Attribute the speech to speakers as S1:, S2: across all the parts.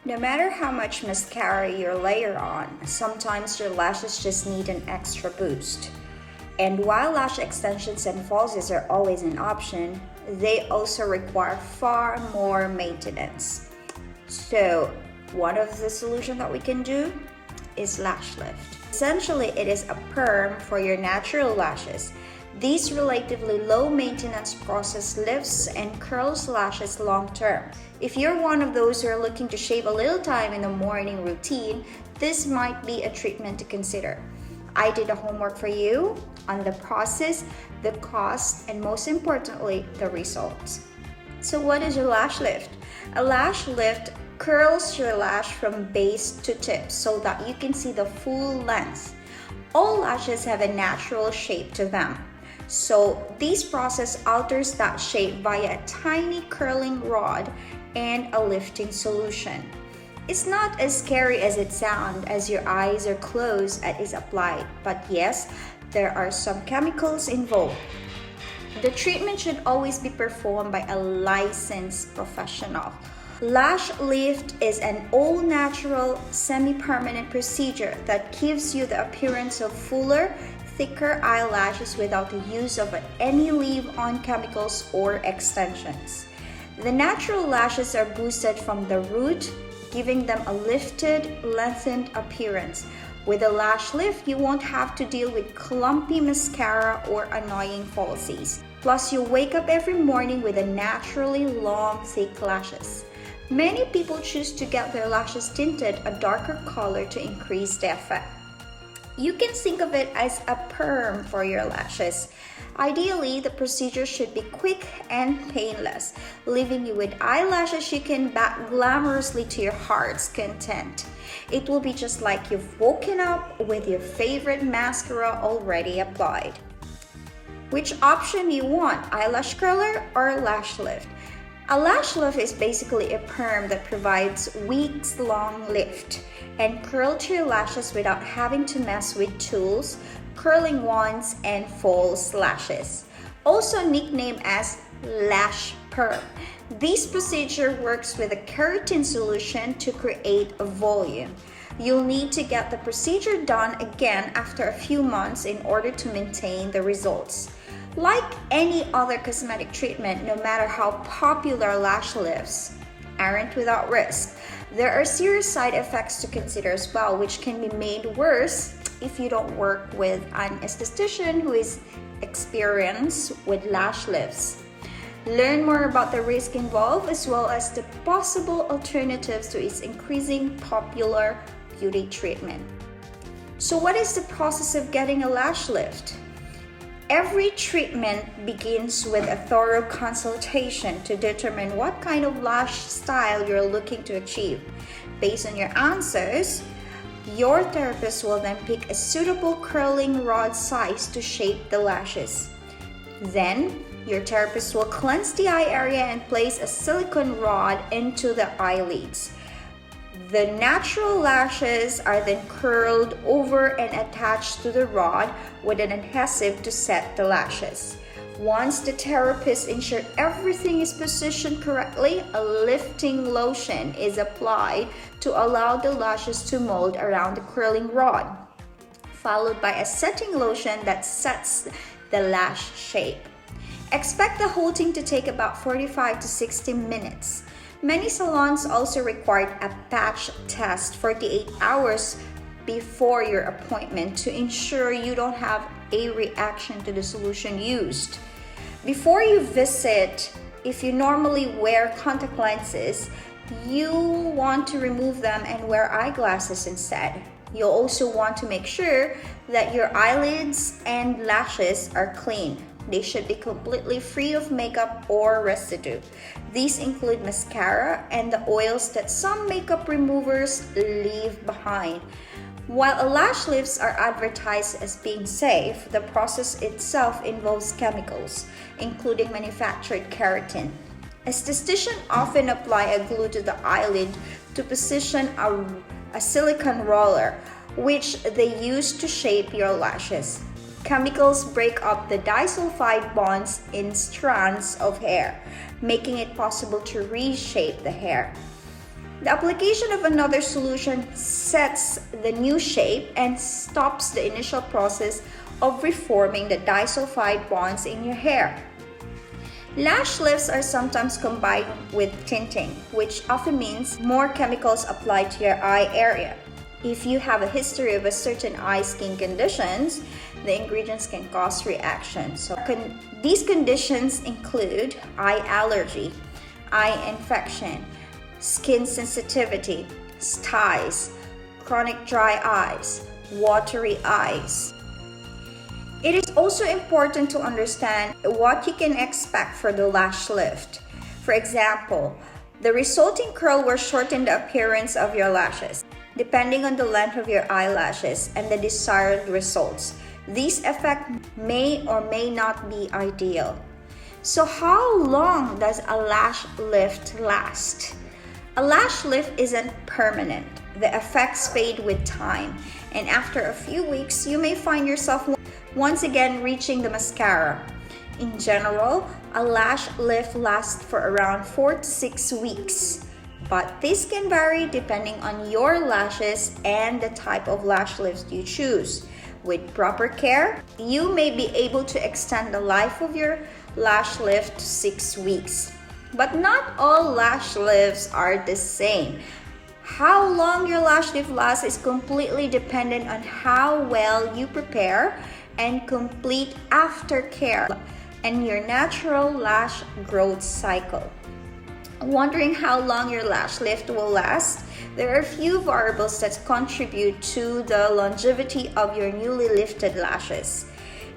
S1: No matter how much mascara you layer on, sometimes your lashes just need an extra boost. And while lash extensions and falsies are always an option, they also require far more maintenance. So one of the solutions that we can do is lash lift. Essentially, it is a perm for your natural lashes. This relatively low maintenance process lifts and curls lashes long term. If you're one of those who are looking to shave a little time in the morning routine, this might be a treatment to consider. I did the homework for you on the process, the cost, and most importantly, the results. So what is your lash lift? A lash lift curls your lash from base to tip so that you can see the full length. All lashes have a natural shape to them. So this process alters that shape via a tiny curling rod and a lifting solution. It's not as scary as it sounds as your eyes are closed as it's applied, but yes, there are some chemicals involved. The treatment should always be performed by a licensed professional. Lash lift is an all-natural, semi-permanent procedure that gives you the appearance of fuller, thicker eyelashes without the use of any leave-on chemicals or extensions. The natural lashes are boosted from the root, giving them a lifted, lengthened appearance. With a lash lift, you won't have to deal with clumpy mascara or annoying falsies. Plus, you wake up every morning with a naturally long, thick lashes. Many people choose to get their lashes tinted a darker color to increase the effect. You can think of it as a perm for your lashes. Ideally, the procedure should be quick and painless, leaving you with eyelashes you can back glamorously to your heart's content. It will be just like you've woken up with your favorite mascara already applied. Which option do you want, eyelash curler or lash lift? A lash lift is basically a perm that provides weeks-long lift and curl to your lashes without having to mess with tools, curling wands, and false lashes. Also nicknamed as lash perm. This procedure works with a keratin solution to create a volume. You'll need to get the procedure done again after a few months in order to maintain the results. Like any other cosmetic treatment, no matter how popular lash lifts aren't without risk. There are serious side effects to consider as well, which can be made worse if you don't work with an esthetician who is experienced with lash lifts. Learn more about the risk involved as well as the possible alternatives to its increasing popular beauty treatment. So what is the process of getting a lash lift? Every treatment begins with a thorough consultation to determine what kind of lash style you're looking to achieve. Based on your answers, your therapist will then pick a suitable curling rod size to shape the lashes. Then, your therapist will cleanse the eye area and place a silicone rod into the eyelids. The natural lashes are then curled over and attached to the rod with an adhesive to set the lashes. Once the therapist ensures everything is positioned correctly, a lifting lotion is applied to allow the lashes to mold around the curling rod, followed by a setting lotion that sets the lash shape. Expect the whole thing to take about 45 to 60 minutes. Many salons also require a patch test 48 hours before your appointment to ensure you don't have a reaction to the solution used. Before you visit, if you normally wear contact lenses, you'll want to remove them and wear eyeglasses instead. You'll also want to make sure that your eyelids and lashes are clean. They should be completely free of makeup or residue. These include mascara and the oils that some makeup removers leave behind. While lash lifts are advertised as being safe, the process itself involves chemicals, including manufactured keratin. Estheticians often apply a glue to the eyelid to position a silicone roller, which they use to shape your lashes. Chemicals break up the disulfide bonds in strands of hair, making it possible to reshape the hair. The application of another solution sets the new shape and stops the initial process of reforming the disulfide bonds in your hair. Lash lifts are sometimes combined with tinting, which often means more chemicals applied to your eye area. If you have a history of a certain eye skin conditions, the ingredients can cause reactions. These conditions include eye allergy, eye infection, skin sensitivity, styes, chronic dry eyes, watery eyes. It is also important to understand what you can expect for the lash lift. For example, the resulting curl will shorten the appearance of your lashes, depending on the length of your eyelashes and the desired results. This effect may or may not be ideal. So how long does a lash lift last? A lash lift isn't permanent. The effects fade with time, and after a few weeks, you may find yourself once again reaching the mascara. In general, a lash lift lasts for around 4 to 6 weeks, but this can vary depending on your lashes and the type of lash lift you choose. With proper care, you may be able to extend the life of your lash lift to 6 weeks. But not all lash lifts are the same. How long your lash lift lasts is completely dependent on how well you prepare and complete aftercare and your natural lash growth cycle. Wondering how long your lash lift will last? There are a few variables that contribute to the longevity of your newly lifted lashes.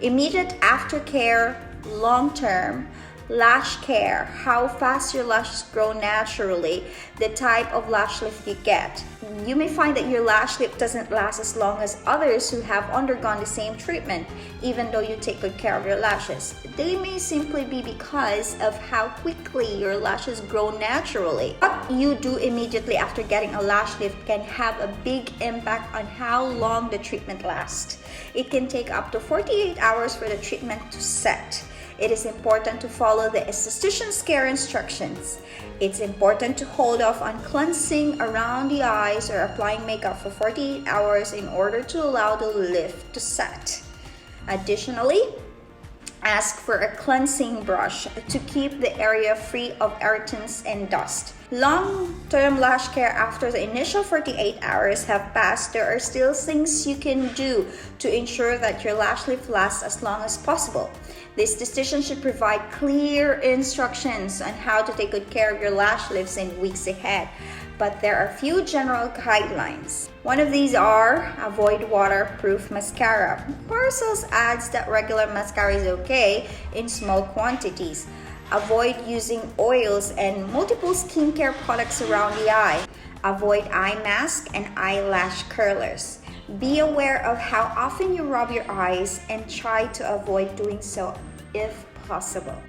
S1: Immediate aftercare, long-term, lash care, how fast your lashes grow naturally, the type of lash lift you get. You may find that your lash lift doesn't last as long as others who have undergone the same treatment, even though you take good care of your lashes. They may simply be because of how quickly your lashes grow naturally. What you do immediately after getting a lash lift can have a big impact on how long the treatment lasts. It can take up to 48 hours for the treatment to set. It is important to follow the esthetician's care instructions. It's important to hold off on cleansing around the eyes or applying makeup for 48 hours in order to allow the lift to set. Additionally, ask for a cleansing brush to keep the area free of irritants and dust. Long-term lash care after the initial 48 hours have passed, there are still things you can do to ensure that your lash lift lasts as long as possible. This esthetician should provide clear instructions on how to take good care of your lash lifts in weeks ahead, but there are a few general guidelines. One of these are avoid waterproof mascara. Parcels adds that regular mascara is okay in small quantities. Avoid using oils and multiple skincare products around the eye. Avoid eye mask and eyelash curlers. Be aware of how often you rub your eyes and try to avoid doing so if possible.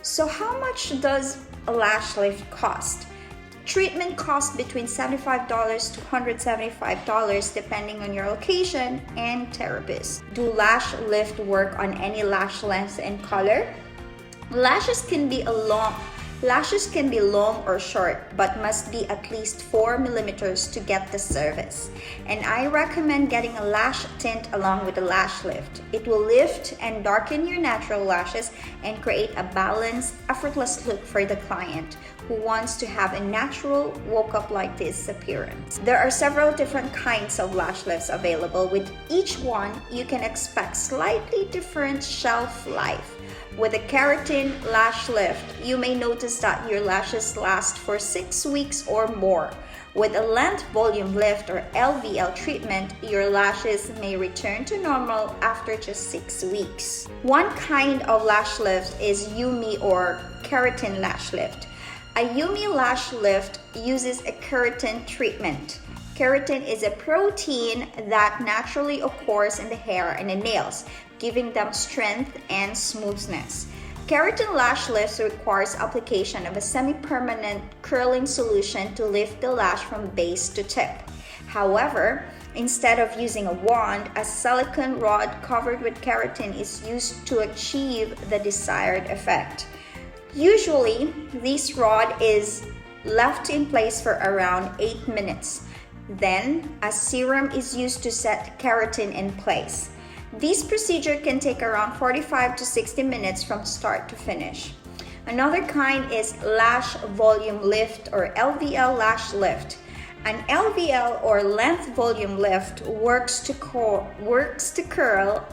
S1: So how much does a lash lift cost? Treatment costs between $75 to $175 depending on your location and therapist. Do lash lift work on any lash length and color? Lashes can be long or short, but must be at least 4 millimeters to get the service. And I recommend getting a lash tint along with the lash lift. It will lift and darken your natural lashes and create a balanced, effortless look for the client who wants to have a natural, woke up like this appearance. There are several different kinds of lash lifts available. With each one, you can expect slightly different shelf life. With a keratin lash lift, you may notice that your lashes last for 6 weeks or more. With a length volume lift or LVL treatment, your lashes may return to normal after just 6 weeks. One kind of lash lift is Yumi or keratin lash lift. A Yumi lash lift uses a keratin treatment. Keratin is a protein that naturally occurs in the hair and the nails, giving them strength and smoothness. Keratin lash lifts requires application of a semi-permanent curling solution to lift the lash from base to tip. However, instead of using a wand, a silicone rod covered with keratin is used to achieve the desired effect. Usually, this rod is left in place for around 8 minutes. Then, a serum is used to set keratin in place. This procedure can take around 45 to 60 minutes from start to finish. Another kind is lash volume lift or LVL lash lift. An LVL or length volume lift works to curl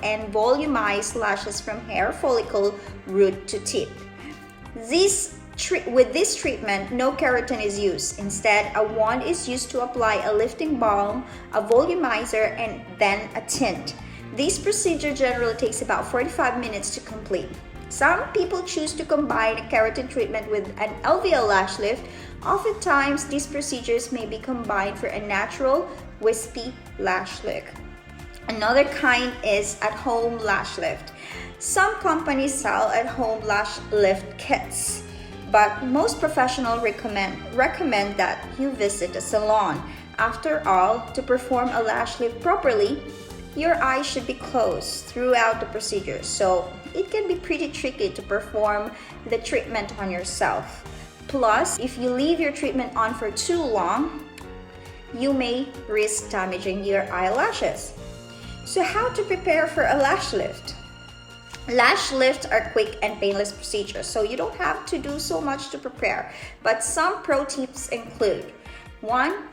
S1: and volumize lashes from hair follicle root to tip. With this treatment, no keratin is used. Instead, a wand is used to apply a lifting balm, a volumizer, and then a tint. This procedure generally takes about 45 minutes to complete. Some people choose to combine a keratin treatment with an LVL lash lift. Oftentimes, these procedures may be combined for a natural, wispy lash look. Another kind is at-home lash lift. Some companies sell at-home lash lift kits, but most professionals recommend that you visit a salon. After all, to perform a lash lift properly, your eyes should be closed throughout the procedure, so it can be pretty tricky to perform the treatment on yourself. Plus, if you leave your treatment on for too long, you may risk damaging your eyelashes. So how to prepare for a lash lift? Lash lifts are quick and painless procedures, so you don't have to do so much to prepare. But some pro tips include: 1.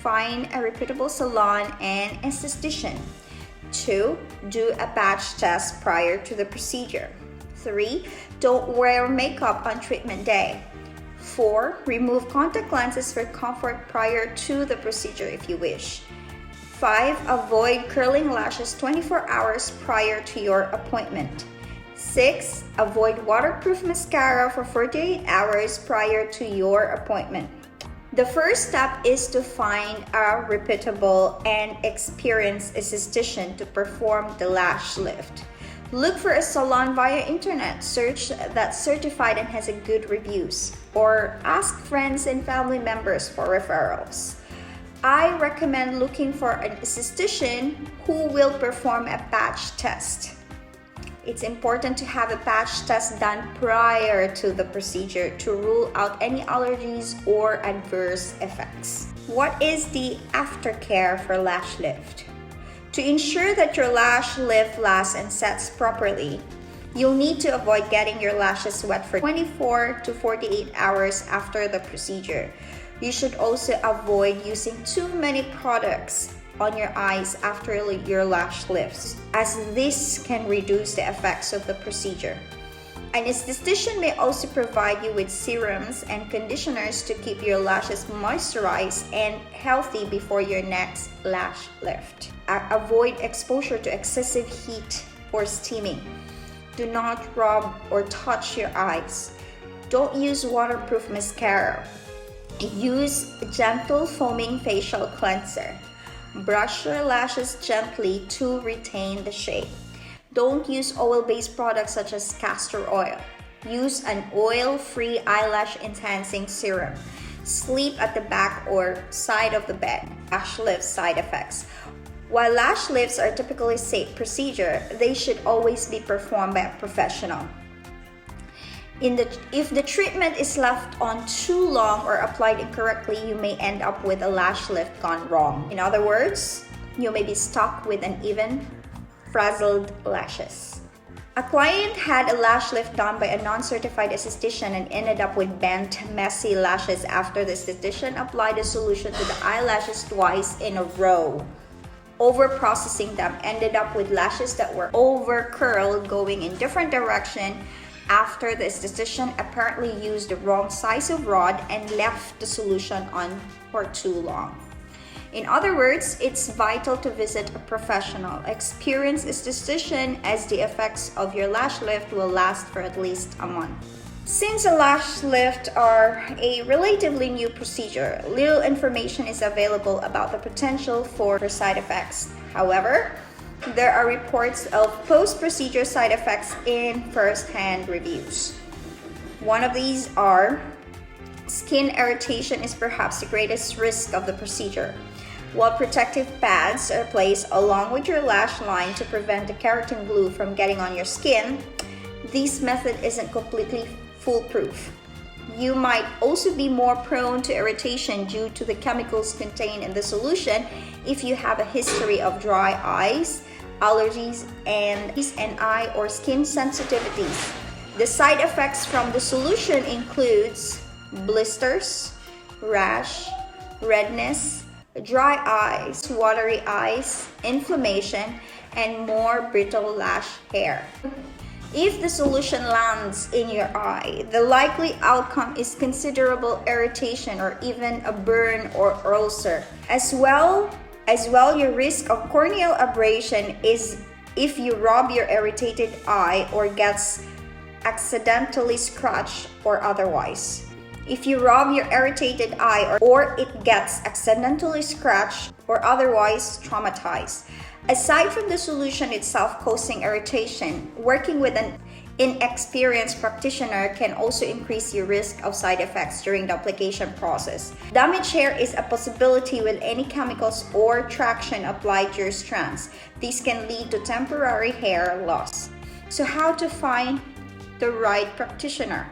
S1: Find a reputable salon and esthetician. 2. Do a patch test prior to the procedure. 3. Don't wear makeup on treatment day. 4. Remove contact lenses for comfort prior to the procedure if you wish. 5. Avoid curling lashes 24 hours prior to your appointment. 6. Avoid waterproof mascara for 48 hours prior to your appointment. The first step is to find a reputable and experienced esthetician to perform the lash lift. Look for a salon via internet, search that's certified and has a good reviews, or ask friends and family members for referrals. I recommend looking for an esthetician who will perform a patch test. It's important to have a patch test done prior to the procedure to rule out any allergies or adverse effects. What is the aftercare for lash lift? To ensure that your lash lift lasts and sets properly, you'll need to avoid getting your lashes wet for 24 to 48 hours after the procedure. You should also avoid using too many products on your eyes after your lash lifts, as this can reduce the effects of the procedure. An esthetician may also provide you with serums and conditioners to keep your lashes moisturized and healthy before your next lash lift. Avoid exposure to excessive heat or steaming. Do not rub or touch your eyes. Don't use waterproof mascara. Use gentle foaming facial cleanser. Brush your lashes gently to retain the shape. Don't use oil-based products such as castor oil. Use an oil-free eyelash enhancing serum. Sleep at the back or side of the bed. Lash lift side effects. While lash lifts are typically a safe procedure, they should always be performed by a professional. If the treatment is left on too long or applied incorrectly, you may end up with a lash lift gone wrong. In other words, you may be stuck with uneven, frazzled lashes. A client had a lash lift done by a non-certified esthetician and ended up with bent, messy lashes after the esthetician applied a solution to the eyelashes twice in a row. Over-processing them ended up with lashes that were over-curled, going in different direction, after the esthetician apparently used the wrong size of rod and left the solution on for too long. In other words, it's vital to visit a professional, experienced esthetician, as the effects of your lash lift will last for at least a month. Since a lash lift are a relatively new procedure, little information is available about the potential for side effects. However, there are reports of post-procedure side effects in first-hand reviews. One of these are: skin irritation is perhaps the greatest risk of the procedure. While protective pads are placed along with your lash line to prevent the keratin glue from getting on your skin, this method isn't completely foolproof. You might also be more prone to irritation due to the chemicals contained in the solution if you have a history of dry eyes, allergies, and eye or skin sensitivities. The side effects from the solution includes blisters, rash, redness, dry eyes, watery eyes, inflammation, and more brittle lash hair. If the solution lands in your eye, the likely outcome is considerable irritation or even a burn or ulcer. As well, your risk of corneal abrasion is if you rub your irritated eye or gets accidentally scratched or otherwise. If you rub your irritated eye or it gets accidentally scratched or otherwise traumatized. Aside from the solution itself causing irritation, working with an inexperienced practitioner can also increase your risk of side effects during the application process. Damaged hair is a possibility with any chemicals or traction applied to your strands. These can lead to temporary hair loss. So how to find the right practitioner?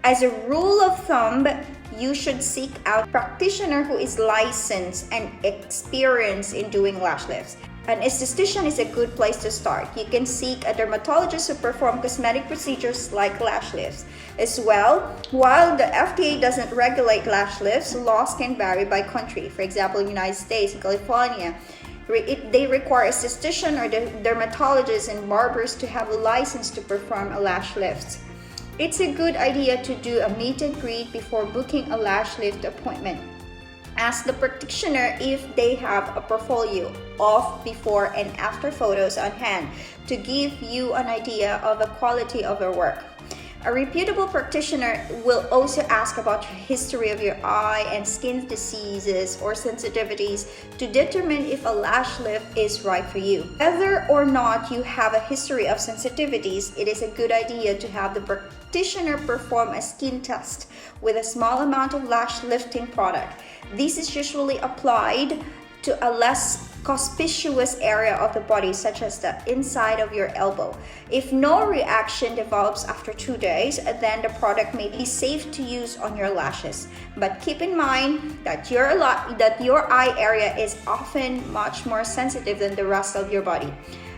S1: As a rule of thumb, you should seek out a practitioner who is licensed and experienced in doing lash lifts. An esthetician is a good place to start. You can seek a dermatologist who perform cosmetic procedures like lash lifts. As well, while the FDA doesn't regulate lash lifts, laws can vary by country. For example, in the United States, California, they require a esthetician or dermatologists and barbers to have a license to perform a lash lift. It's a good idea to do a meet and greet before booking a lash lift appointment. Ask the practitioner if they have a portfolio of before and after photos on hand to give you an idea of the quality of their work. A reputable practitioner will also ask about your history of your eye and skin diseases or sensitivities to determine if a lash lift is right for you. Whether or not you have a history of sensitivities, it is a good idea to have the practitioner perform a skin test with a small amount of lash lifting product. This is usually applied to a less conspicuous area of the body, such as the inside of your elbow. If no reaction develops after 2 days, then the product may be safe to use on your lashes. But keep in mind that your eye area is often much more sensitive than the rest of your body.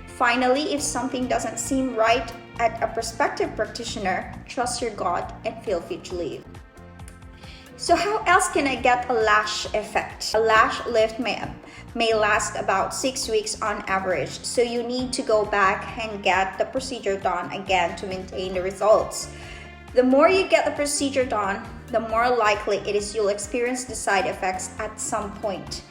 S1: Finally, if something doesn't seem right at a prospective practitioner, trust your gut and feel free to leave. So how else can I get a lash effect? A lash lift may last about 6 weeks on average, so you need to go back and get the procedure done again to maintain the results. The more you get the procedure done, the more likely it is you'll experience the side effects at some point.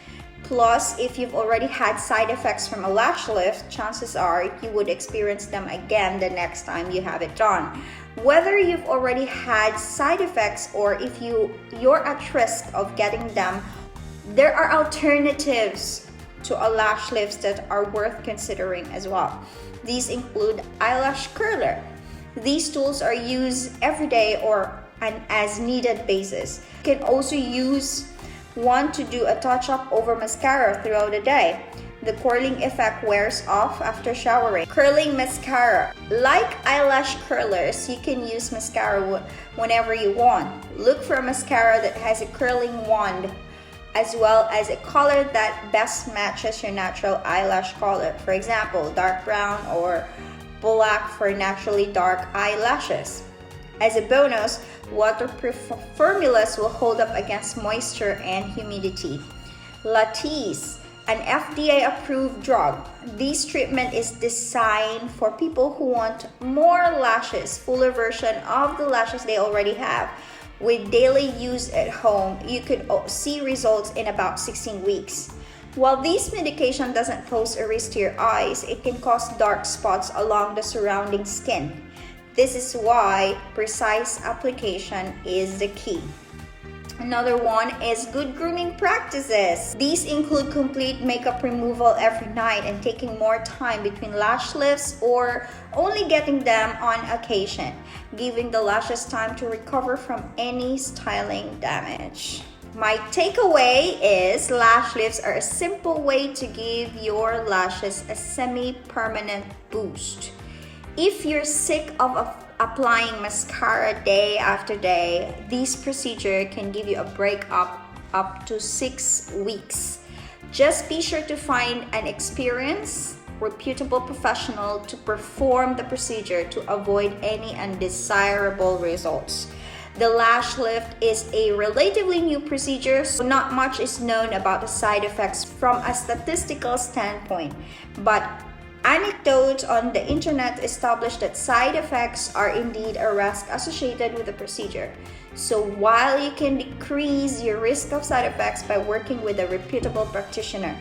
S1: Plus, if you've already had side effects from a lash lift, chances are you would experience them again the next time you have it done. Whether you've already had side effects or if you're at risk of getting them, there are alternatives to a lash lift that are worth considering as well. These include eyelash curler. These tools are used every day or an as needed basis. You can also use one to do a touch-up over mascara throughout the day. The curling effect wears off after showering. Curling mascara. Like eyelash curlers, you can use mascara whenever you want. Look for a mascara that has a curling wand, as well as a color that best matches your natural eyelash color. For example, dark brown or black for naturally dark eyelashes. As a bonus, waterproof formulas will hold up against moisture and humidity. Latisse, an FDA-approved drug. This treatment is designed for people who want more lashes, fuller version of the lashes they already have. With daily use at home, you could see results in about 16 weeks. While this medication doesn't pose a risk to your eyes, it can cause dark spots along the surrounding skin. This is why precise application is the key. Another one is good grooming practices. These include complete makeup removal every night and taking more time between lash lifts or only getting them on occasion, giving the lashes time to recover from any styling damage. My takeaway is lash lifts are a simple way to give your lashes a semi-permanent boost. If you're sick of applying mascara day after day, this procedure can give you a break up to 6 weeks. Just be sure to find an experienced, reputable professional to perform the procedure to avoid any undesirable results. The lash lift is a relatively new procedure, so not much is known about the side effects from a statistical standpoint, but anecdotes on the internet establish that side effects are indeed a risk associated with the procedure. So while you can decrease your risk of side effects by working with a reputable practitioner,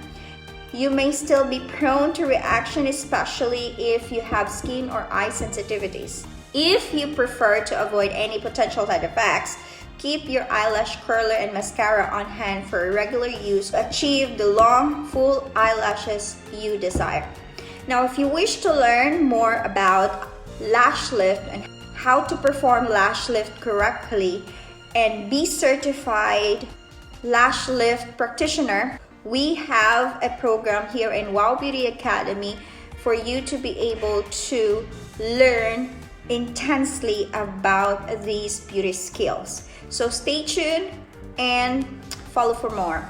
S1: you may still be prone to reaction, especially if you have skin or eye sensitivities. If you prefer to avoid any potential side effects, keep your eyelash curler and mascara on hand for regular use to achieve the long, full eyelashes you desire. Now, if you wish to learn more about lash lift and how to perform lash lift correctly and be certified lash lift practitioner, we have a program here in Wow Beauty Academy for you to be able to learn intensely about these beauty skills. So stay tuned and follow for more.